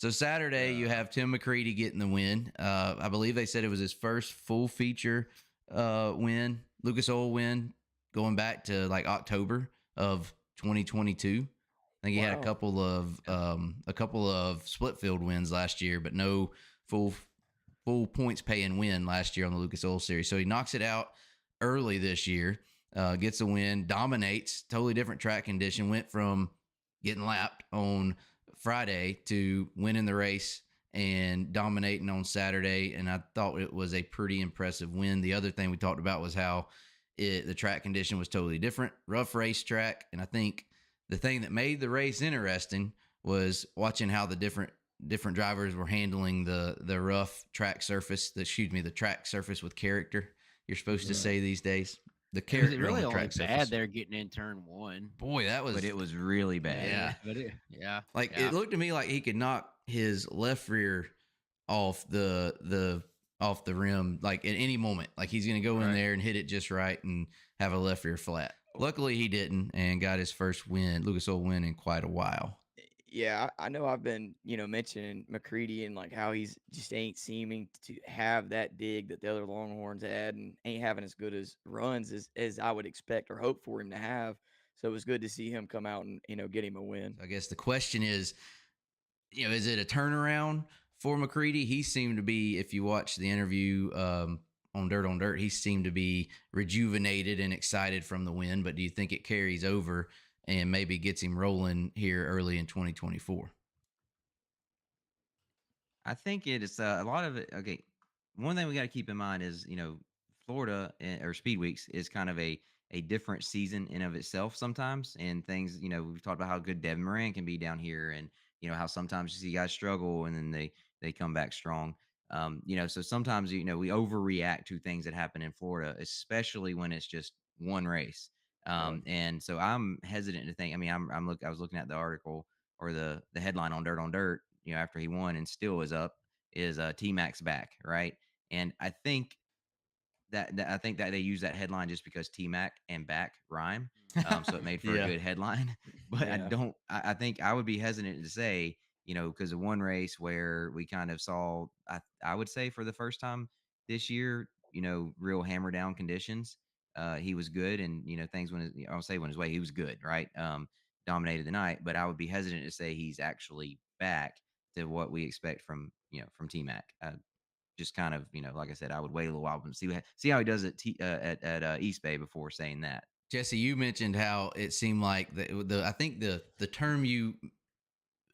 So Saturday, you have Tim McCreadie getting the win. I believe they said it was his first full feature win, Lucas Oil win, going back to like October of 2022. I think he had a couple of split field wins last year, but no full points paying win last year on the Lucas Oil Series. So he knocks it out early this year, gets a win, dominates, totally different track condition, went from getting lapped on Friday to winning the race and dominating on Saturday. And I thought it was a pretty impressive win. The other thing we talked about was how the track condition was totally different, rough racetrack. And I think the thing that made the race interesting was watching how the different drivers were handling the rough track surface, the track surface with character. You're supposed to say these days. The character really on the only track bad surface. they're getting in turn 1. Boy, that was. But it was really bad. Yeah. It looked to me like he could knock his left rear off the rim like at any moment. Like he's going to go in there and hit it just right and have a left rear flat. Luckily, he didn't and got his first win, Lucas Oil win in quite a while. Yeah, I know I've been, mentioning McCreadie and like how he's just ain't seeming to have that dig that the other Longhorns had and ain't having as good as runs as I would expect or hope for him to have. So it was good to see him come out and, get him a win. I guess the question is, is it a turnaround for McCreadie? He seemed to be, if you watch the interview on Dirt, he seemed to be rejuvenated and excited from the win. But do you think it carries over and maybe gets him rolling here early in 2024? I think it is a lot of it. Okay, one thing we got to keep in mind is, Florida or Speedweeks is kind of a different season in of itself sometimes, and things. We've talked about how good Devin Moran can be down here, and how sometimes you see guys struggle and then they come back strong. So sometimes we overreact to things that happen in Florida, especially when it's just one race. And so I'm hesitant to think. I mean, I was looking at the article or the headline on Dirt, after he won and still is up, is T-Mac's back, right? And I think that they use that headline just because T-Mac and back rhyme, so it made for a good headline. But I think I would be hesitant to say, because of one race where we kind of saw, I would say for the first time this year, real hammer down conditions. He was good, and things went. I'll say went his way. He was good, right? Dominated the night, but I would be hesitant to say he's actually back to what we expect from T-Mac. Just kind of like I said, I would wait a little while and see how he does at East Bay before saying that. Jesse, you mentioned how it seemed like I think the term you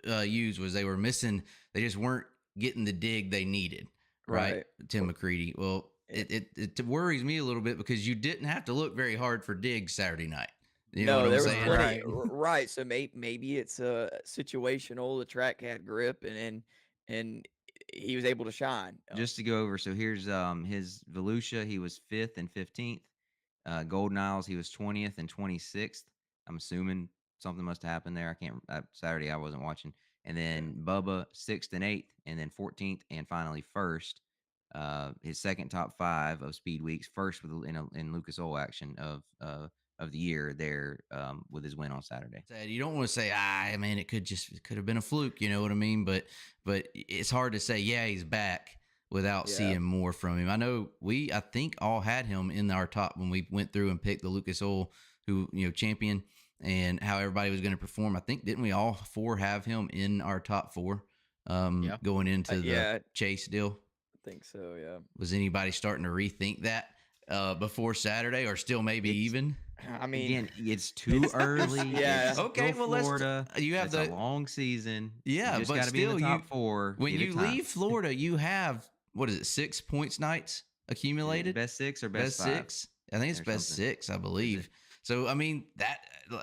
used was they were missing. They just weren't getting the dig they needed, right? Tim McCreadie. Well, it worries me a little bit because you didn't have to look very hard for digs Saturday night. You know what I'm saying? Plenty, right. So maybe it's situational. The track had grip and he was able to shine. Just to go over, so here's his Volusia. He was 5th and 15th. Golden Isles, he was 20th and 26th. I'm assuming something must have happened there. Saturday I wasn't watching. And then Bubba 6th and 8th, and then 14th, and finally 1st. His second top 5 of Speedweeks, first in Lucas Oil action of the year there with his win on Saturday. You don't want to say, man, it could have been a fluke, you know what I mean? But it's hard to say, yeah, he's back without seeing more from him. I know I think all had him in our top when we went through and picked the Lucas Oil champion and how everybody was going to perform. I think, didn't we all 4 have him in our top 4 going into the Chase deal? I think so, yeah. Was anybody starting to rethink that before Saturday, or still maybe even? I mean, again, it's too early. Okay. Well, Florida. You have a long season. Yeah, but still, be in the top 4. When you leave Florida, you have 6 points nights accumulated. Best 6 or best 5? 6. I think it's best 6, I believe. So I mean that,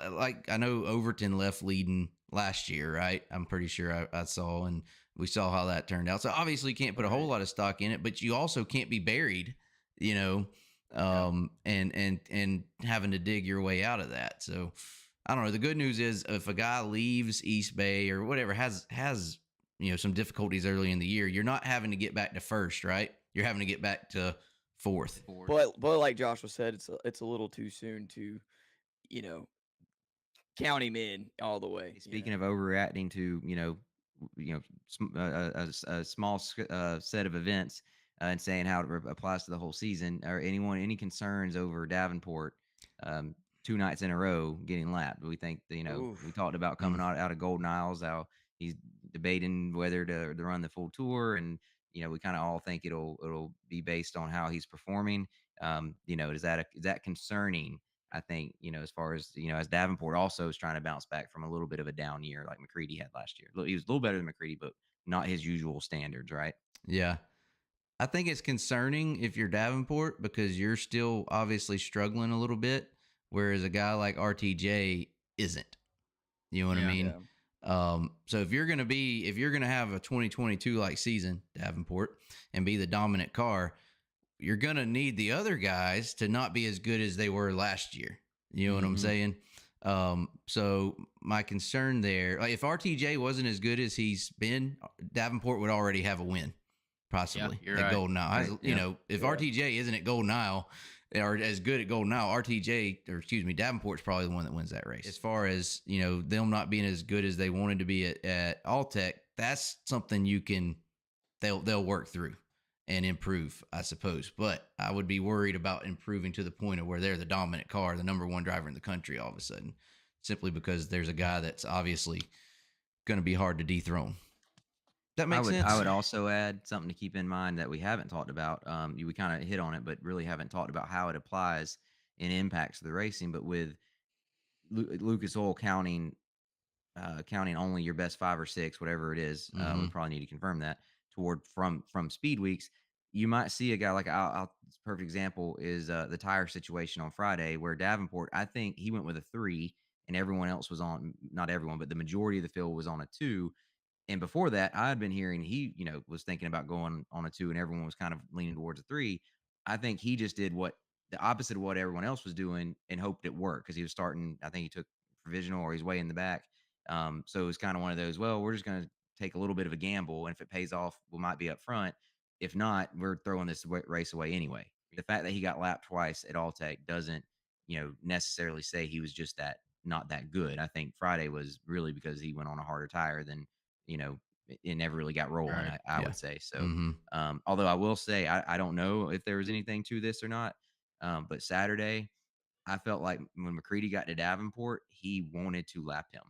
like, I know Overton left leading last year, right? I'm pretty sure I saw, and we saw how that turned out. So obviously you can't put a whole lot of stock in it, but you also can't be buried, and having to dig your way out of that. So I don't know. The good news is if a guy leaves East Bay or whatever, has some difficulties early in the year, you're not having to get back to first, right? You're having to get back to fourth. But like Joshua said, it's a little too soon to, count him in all the way. Speaking of overreacting to, a small set of events and saying how it applies to the whole season, or any concerns over Davenport um, 2 nights in a row getting lapped. We think that, we Oof. talked about coming out of Golden Isles, how he's debating whether to run the full tour, and we kind of all think it'll be based on how he's performing. Is that concerning? I think, as far as, as Davenport also is trying to bounce back from a little bit of a down year like McCreadie had last year. He was a little better than McCreadie, but not his usual standards, right? Yeah. I think it's concerning if you're Davenport because you're still obviously struggling a little bit, whereas a guy like RTJ isn't. You know what I Yeah. mean? So if you're gonna have a 2022 like season, Davenport, and be the dominant car, you're gonna need the other guys to not be as good as they were last year. You know what I'm saying? So my concern there, like if RTJ wasn't as good as he's been, Davenport would already have a win, possibly you're at right. Golden Isle. Right, You know, if RTJ isn't at Golden Isle or as good at Golden Isle, Davenport's probably the one that wins that race. As far as, them not being as good as they wanted to be at Alltech, that's something they'll work through and improve, I suppose. But I would be worried about improving to the point of where they're the dominant car, the number one driver in the country all of a sudden, simply because there's a guy that's obviously going to be hard to dethrone. That makes sense. I would also add something to keep in mind that we haven't talked about. We kind of hit on it, but really haven't talked about how it applies and impacts the racing. But with Lucas Oil counting only your best 5 or 6, whatever it is, we probably need to confirm that from Speedweeks. You might see a guy like perfect example is the tire situation on Friday, where Davenport, I think he went with a 3, and everyone else was on, not everyone, but the majority of the field was on a 2. And before that, I had been hearing he, was thinking about going on a 2, and everyone was kind of leaning towards a 3. I think he just did the opposite of what everyone else was doing and hoped it worked, because he was starting. I think he took provisional, or he's way in the back. So it was kind of one of those. Well, we're just going to take a little bit of a gamble, and if it pays off, we might be up front. If not, we're throwing this race away anyway. The fact that he got lapped twice at Alltech doesn't, necessarily say he was just not that good. I think Friday was really because he went on a harder tire than, it never really got rolling. Right. I would say so. Although I will say, I don't know if there was anything to this or not. But Saturday, I felt like when McCreadie got to Davenport, he wanted to lap him.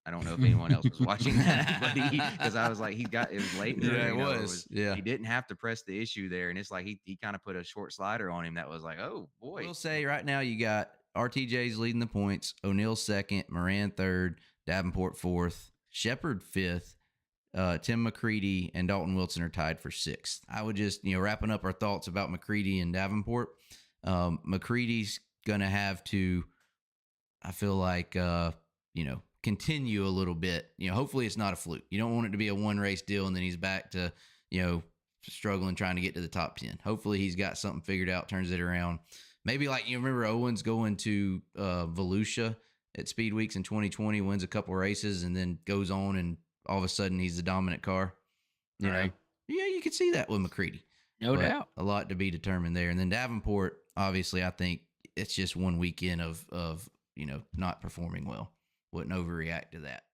I don't know if anyone else was watching that, but because I was like, it was late. It was. He didn't have to press the issue there. And it's like, he kind of put a short slider on him. That was like, oh boy. We'll say right now you got RTJ's leading the points, O'Neill second, Moran third, Davenport fourth, Shepard fifth, Tim McCreadie and Dalton Wilson are tied for sixth. I would just, wrapping up our thoughts about McCreadie and Davenport, McCreadie's going to have to, I feel like, continue a little bit. Hopefully it's not a fluke. You don't want it to be a one race deal and then he's back to, struggling trying to get to the top 10. Hopefully he's got something figured out, turns it around. Maybe like, remember Owens going to Volusia at Speedweeks in 2020, wins a couple races and then goes on and all of a sudden he's the dominant car. You know? Yeah, you could see that with McCreadie. No doubt. A lot to be determined there. And then Davenport, obviously, I think it's just one weekend of not performing well. Wouldn't overreact to that.